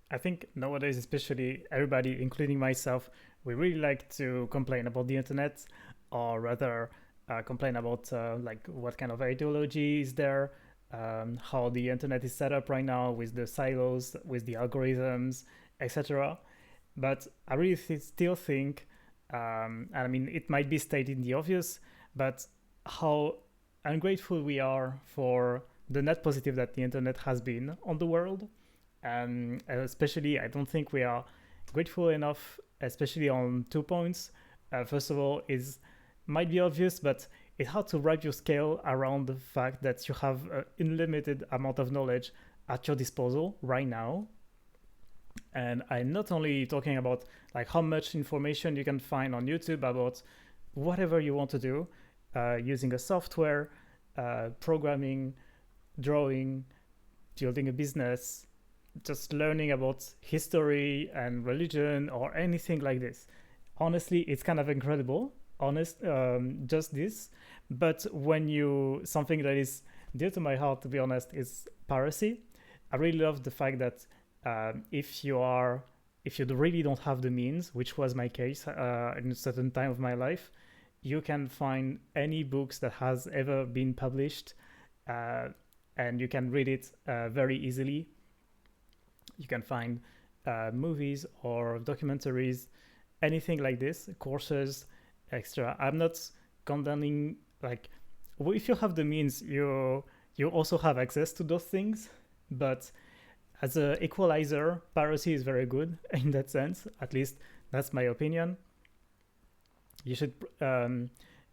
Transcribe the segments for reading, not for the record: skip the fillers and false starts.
I think nowadays, especially everybody, including myself, we really like to complain about the internet, or rather, complain about like what kind of ideology is there, how the internet is set up right now with the silos, with the algorithms, etc. But I really still think, and I mean, it might be stated in the obvious, but how ungrateful we are for the net positive that the internet has been on the world. And especially, I don't think we are grateful enough, especially on 2 points. First of all, is might be obvious, but it's hard to wrap your scale around the fact that you have an unlimited amount of knowledge at your disposal right now. And I'm not only talking about like how much information you can find on YouTube about whatever you want to do, using a software, programming, drawing, building a business, just learning about history and religion or anything like this. Honestly, it's kind of incredible. Just this. But when you something that is dear to my heart, to be honest, is piracy. I really love the fact that if you really don't have the means, which was my case in a certain time of my life, you can find any books that has ever been published, uh, and you can read it very easily. You can find movies or documentaries, anything like this, courses, extra. I'm not condemning like if you have the means, you also have access to those things, but as a equalizer, piracy is very good in that sense. At least that's my opinion. You should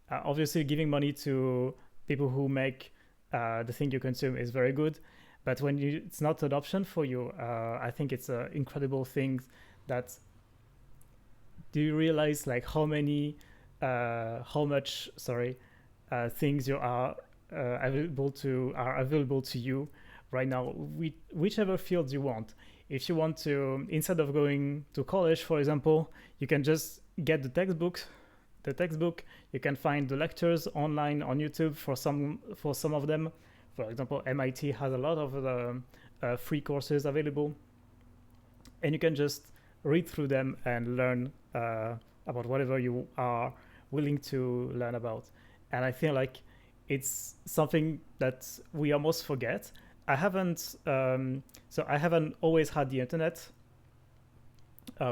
obviously giving money to people who make the thing you consume is very good, but when it's not an option for you, I think it's an incredible thing. That do you realize like how much things you are available to you right now, whichever fields you want. If you want to, instead of going to college, for example, you can just get the textbook. You can find the lectures online on YouTube for some of them. For example, MIT has a lot of free courses available, and you can just read through them and learn about whatever you are willing to learn about. And I feel like it's something that we almost forget. I haven't I haven't always had the internet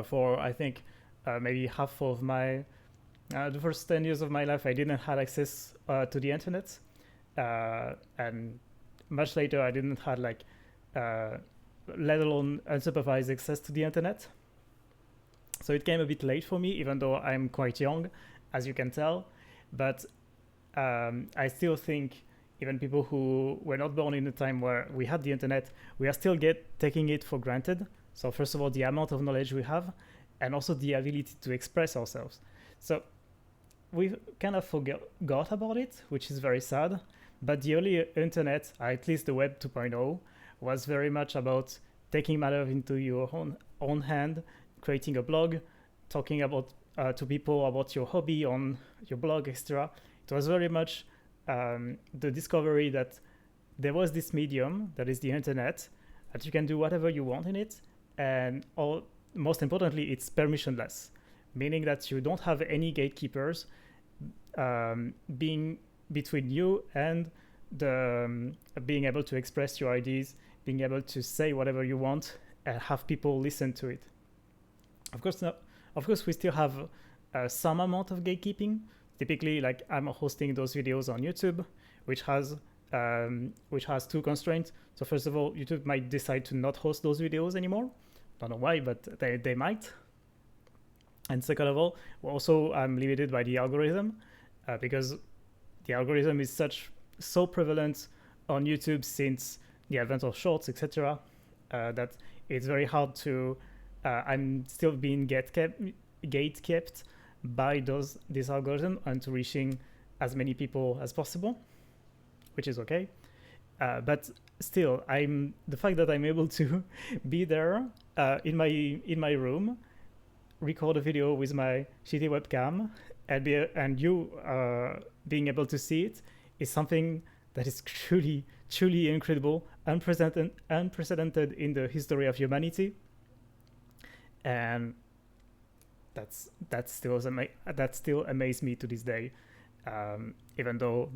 for I think maybe half of my the first 10 years of my life. I didn't have access to the internet, and much later I didn't have like uh, let alone unsupervised access to the internet. So it came a bit late for me, even though I'm quite young, as you can tell. But I still think even people who were not born in a time where we had the internet, we are still taking it for granted. So first of all, the amount of knowledge we have, and also the ability to express ourselves. So we kind of forgot about it, which is very sad. But the early internet, at least the Web 2.0, was very much about taking matters into your own hand, creating a blog, talking about to people about your hobby on your blog, etc. It was very much the discovery that there was this medium that is the internet, that you can do whatever you want in it, and most importantly, it's permissionless, meaning that you don't have any gatekeepers being between you and the being able to express your ideas, being able to say whatever you want, and have people listen to it. Of course, no, of course, we still have some amount of gatekeeping. Typically, like I'm hosting those videos on YouTube, which has two constraints. So first of all, YouTube might decide to not host those videos anymore. Don't know why, but they might. And second of all, also I'm limited by the algorithm because the algorithm is so prevalent on YouTube since the advent of shorts, etc. That it's very hard to. I'm still being gate kept by this algorithm and to reaching as many people as possible, which is okay. But still, the fact that I'm able to be there in my room, record a video with my shitty webcam, and you being able to see it is something that is truly incredible, unprecedented in the history of humanity. And that still amazes me to this day, even though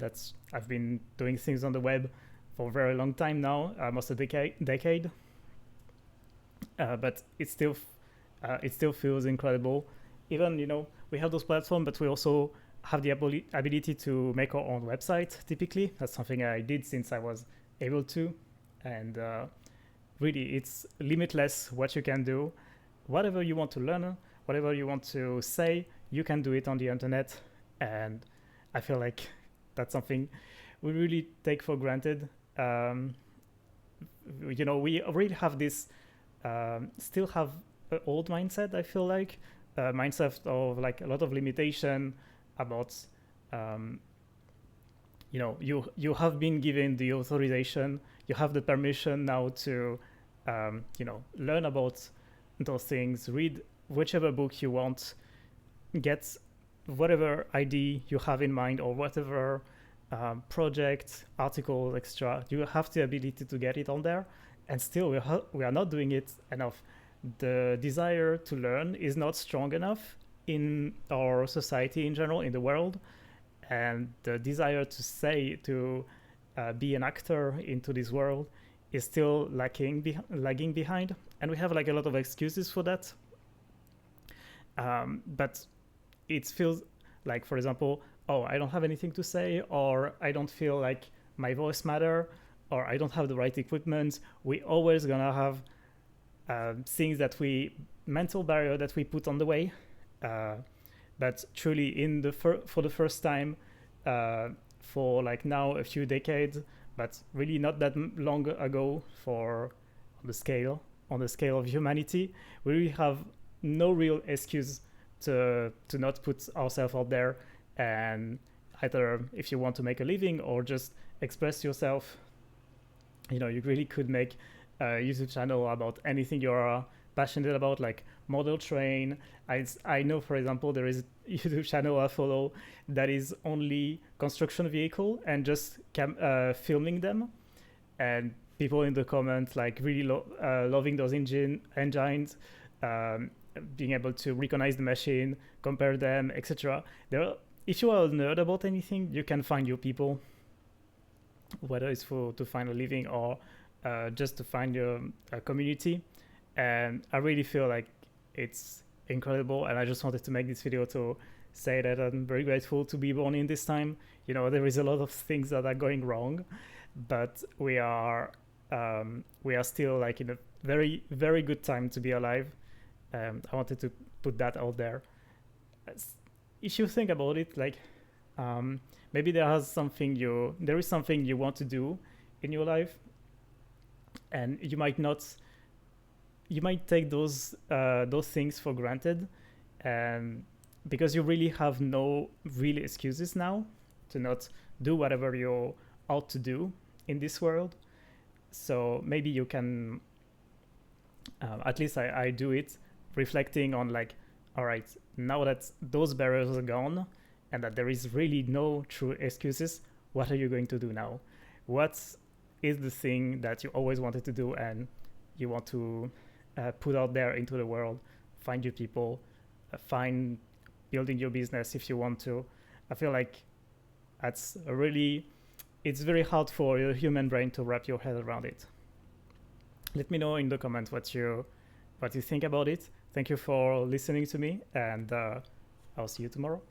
I've been doing things on the web for a very long time now, almost a decade. But it still feels incredible. Even, we have those platforms, but we also have the ability to make our own website. Typically, that's something I did since I was able to, and really, it's limitless what you can do. Whatever you want to learn, whatever you want to say, you can do it on the internet. And I feel like that's something we really take for granted. We really have this, still have an old mindset, I feel like, mindset of like a lot of limitation about, you have been given the authorization, you have the permission now to, learn about those things, read whichever book you want, get whatever idea you have in mind, or whatever project, article, extra. You have the ability to get it on there, and still we are not doing it enough. The desire to learn is not strong enough in our society in general, in the world, and the desire to be an actor into this world is still lagging behind, and we have like a lot of excuses for that. But it feels like, for example, oh, I don't have anything to say, or I don't feel like my voice matter, or I don't have the right equipment. We always gonna have mental barrier that we put on the way. But truly, for the first time, for like now a few decades, but really not that long ago, on the scale of humanity, we really have no real excuse to not put ourselves out there. And either if you want to make a living or just express yourself, you really could make a YouTube channel about anything you're passionate about, like model train. I know, for example, there is a YouTube channel I follow that is only construction vehicle and just filming them, and people in the comments like really loving those engines, being able to recognize the machine, compare them, etc. If you are a nerd about anything, you can find your people, whether it's to find a living or just to find your community. And I really feel like it's incredible, and I just wanted to make this video to say that I'm very grateful to be born in this time. There is a lot of things that are going wrong, but we are still like in a very, very good time to be alive. I wanted to put that out there. If you think about it, like maybe there is something you want to do in your life, and you might take those things for granted, and because you really have no real excuses now to not do whatever you're out to do in this world. So maybe you can, at least I do it, reflecting on like, all right, now that those barriers are gone and that there is really no true excuses, what are you going to do now? What is the thing that you always wanted to do and you want to put out there into the world? Find your people, find building your business if you want to. I feel like it's very hard for your human brain to wrap your head around it. Let me know in the comments what you think about it. Thank you for listening to me, and I'll see you tomorrow.